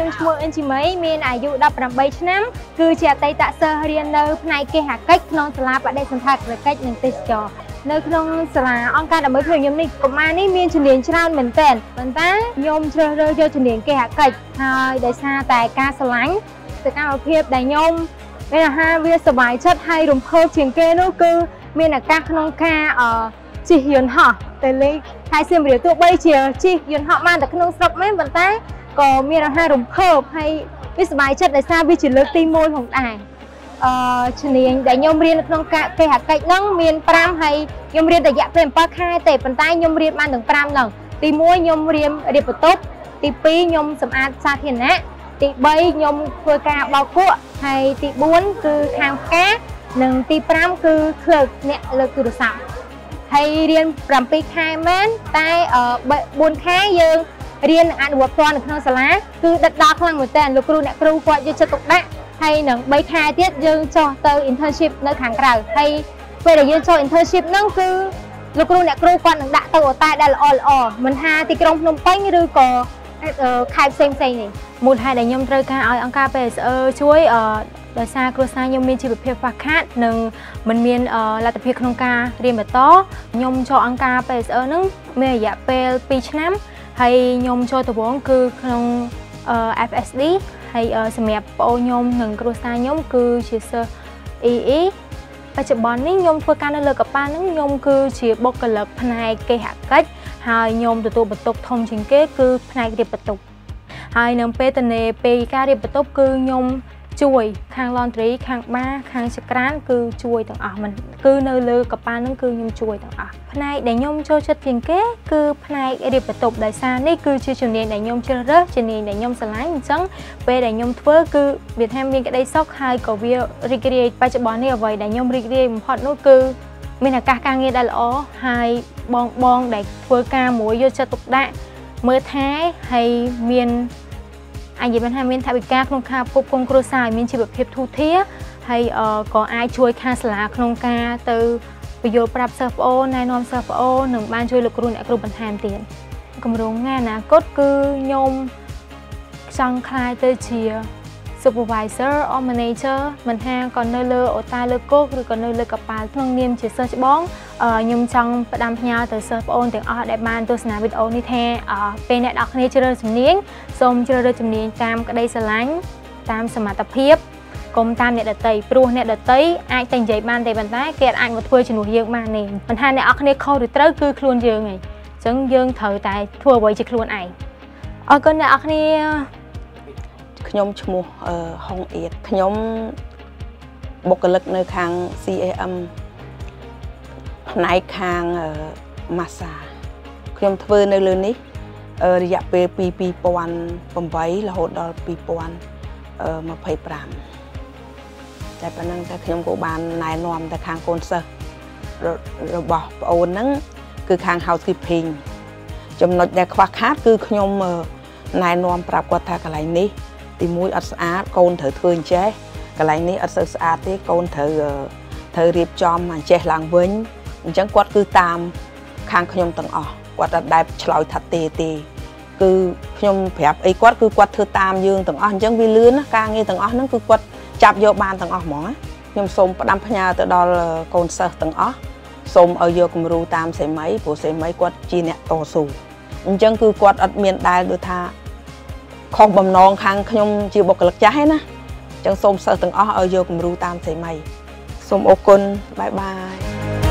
យើងឈ្មោះអិនជីមីមានអាយុ18ឆ្នាំគឺជាអតីតសិស្សរៀននៅផ្នែកគេហកិច្ចក្នុងសាលាបដិសណ្ឋារកិច្ចនិងទេសចរនៅក្នុងសាលាអង្គការដើម្បីធ្វើខ្ញុំនេះកុមារនេះមានជំនាញច្រើនមែនទែនប៉ុន្តែខ្ញុំជ្រើសរើសយកជំនាញគេហកិច្ចហើយដោយសារតែការស្រឡាញ់សកម្មភាពដែលខ្ញុំមានអាហារវាសុបាយចិត្តហើយរំភើបជាងគេនោះគឺមានឱកាសក្នុងការជិះយន្តហោះទៅលេងខេត្តសៀមរាបទោះបីជាជិះយន្តហោះបានតែក្នុងស្រុកមែនប៉ុន្តែក៏មានអាហាររំភើបហើយវាសុបាយចិត្តដោយសារវាជាលើកទី1ផងដែរជំនាញដែលខ្ញុំរៀននៅក្នុងគេហកិច្ចហ្នឹងមាន5ហើយខ្ញុំរៀនរយៈពេល7ខែទេប៉ុន្តែខ្ញុំរៀនបានទាំង5ហ្នឹងទី1ខ្ញុំរៀនរៀបបន្ទប់ទី2ខ្ញុំសម្អាតសាធារណៈទី3ខ្ញុំធ្វើការបោកគក់ហើយទី4គឺខាងផ្កានិងទី5គឺក្លឹកអ្នកលើកទូរស័ព្ទហើយរៀន7ខែមែនតែ4ខែយើងរៀនអនុវត្តផ្ទាល់នៅក្នុងសាលាគឺដិតដល់ខ្លាំងមែនតើលោកគ្រូអ្នកគ្រូគាត់យកចិត្តទុកដាក់ហើយនឹង3ខែទៀតយើងចុះទៅ internship នៅខាងក្រៅហើយពេលដែលយើងចុះ internship ហ្នឹងគឺលោកគ្រូអ្នកគ្រូគាត់នឹងដាក់ទៅអូតែដែលល្អមិនថាទីក្រុងភ្នំពេញឬក៏ខេត្តផ្សេងនេះមូលហេតុដែលខ្ញុំត្រូវការឲ្យអង្គការ PSE ជួយដោយសារគ្រួសារខ្ញុំមានជីវភាពខ្វះខាតនិងមិនមានលទ្ធភាពក្នុងការរៀនបន្តខ្ញុំចូលអង្គការ PSE ហ្នឹងមានរយៈពេល2ឆ្នាំហើយខ្ញុំចូលដំបូងគឺក្នុង FSD ហើយសម្រាប់ប្អូនខ្ញុំនិងគ្រួសារខ្ញុំគឺជាសិស្ស EE បច្ចុប្បន្ននេះខ្ញុំធ្វើការនៅលើកប៉ាល់ហ្នឹងខ្ញុំគឺជាបុគ្គលិកផ្នែកគេហកិច្ចហើយខ្ញុំទទួលបន្ទុកធំជាងគេគឺផ្នែករៀបបន្ទប់ហើយនៅពេលការរៀបបន្ទប់គឺខ្ញុំជួយខាង laundry ខាងបារខាងចក្រានគឺជួយទាំងអស់មិនគឺនៅលើកប៉ាល់ហ្នឹងគឺខ្ញុំជួយទាំងអស់ផ្នែកដែលខ្ញុំចូលចិត្តជាងគេគឺផ្នែករៀបបន្ទប់ដោយសារនេះគឺជាជំនាញដែលខ្ញុំជ្រើសរើសជំនាញដែលខ្ញុំស្រឡាញ់អញ្ចឹងពេលដែលខ្ញុំធ្វើគឺវាថាមានក្តីសុខហើយក៏វារីករាយបច្ចុប្បន្ននេះអ្វីដែលខ្ញុំរីករាយបំផុតនោះគឺមានឱកាសការងារដែលល្អហើយបងដែលធ្វើការមួយយកចិត្តទុកដាក់មើលថែហើយមានអាចនិយាយថាមានថវិកាក្នុងការផ្គត់ផ្គង់គ្រួសារឲ្យមានជីវភាពធូរធារហើយក៏អាចជួយខាងសាលាក្នុងការទៅបញ្យល់ប្រាប់សិស្សប្អូនណែនាំសិស្សប្អូននិងបានជួយលោកគ្រូអ្នកគ្រូបន្ថែមទៀតគម្រោងថ្ងៃអនាគតគឺខ្ញុំចង់ក្លាយទៅជា supervisor or manager មិនថាក៏នៅលើអូតាលើគោកឬក៏នៅលើកប៉ាល់ក្នុងនាមជាសិស្សច្បងខ្ញុំចង់ផ្ដាំផ្ញើទៅសិស្សប្អូនទាំងអស់ដែលបានទស្សនាវីដេអូនេះថាពេលអ្នកនរគ្នាជ្រើសរើសជំនាញសូមជ្រើសរើសជំនាញតាមក្តីស្រឡាញ់តាមសមត្ថភាពកុំតាមអ្នកដទៃព្រោះអ្នកដទៃអាចតែនិយាយបានទេប៉ុន្តែគេអាចមកធ្វើជំនួសយើងបានទេមិនថាអ្នកនរគ្នាខុសឬត្រូវគឺខ្លួនយើងឯងអញ្ចឹងយើងត្រូវតែធ្វើអ្វីជាខ្លួនឯងអរគុណអ្នកនរគ្នាខ្ញុំឈ្មោះហុងអៀតខ្ញុំបុគ្គលិកនៅខាង CAM ផ្នែកខាងម៉ាសាខ្ញុំធ្វើនៅលើនេះរយៈពេលពី2008រហូតដល់2025តែប៉ុណ្ណឹងតែខ្ញុំក៏បានណែនាំទៅខាងកូនសិស្សរបស់ប្អូនហ្នឹងគឺខាង housekeeping ចំណុចដែលខ្វះខាតគឺខ្ញុំណែនាំប្រាប់គាត់ថាកន្លែងនេះទី1អត់ស្អាតកូនត្រូវធ្វើអញ្ចេះកន្លែងនេះអត់សូវស្អាតទេកូនត្រូវរៀបចំអញ្ចេះឡើងវិញអញ្ចឹងគាត់គឺតាមខាងខ្ញុំទាំងអស់គាត់អត់ដែលឆ្លើយថាទេគឺខ្ញុំប្រាប់អីគាត់គឺគាត់ធ្វើតាមយើងទាំងអស់អញ្ចឹងវាលឿនណាការងារទាំងអស់ហ្នឹងគឺគាត់ចាប់យកបានទាំងអស់ហ្មងណាខ្ញុំសូមផ្ដាំផ្ញើទៅដល់កូនសិស្សទាំងអស់សូមឲ្យយកគំរូតាមសេមីព្រោះសេមីគាត់ជាអ្នកតស៊ូអញ្ចឹងគឺគាត់អត់មានដែលដូចថាខុសបំណងខាងខ្ញុំជាបុគ្គលិកចាស់ឯណាអញ្ចឹងសូមសិស្សទាំងអស់ឲ្យយកគំរូតាមសេមីសូមអរគុណបាយបាយ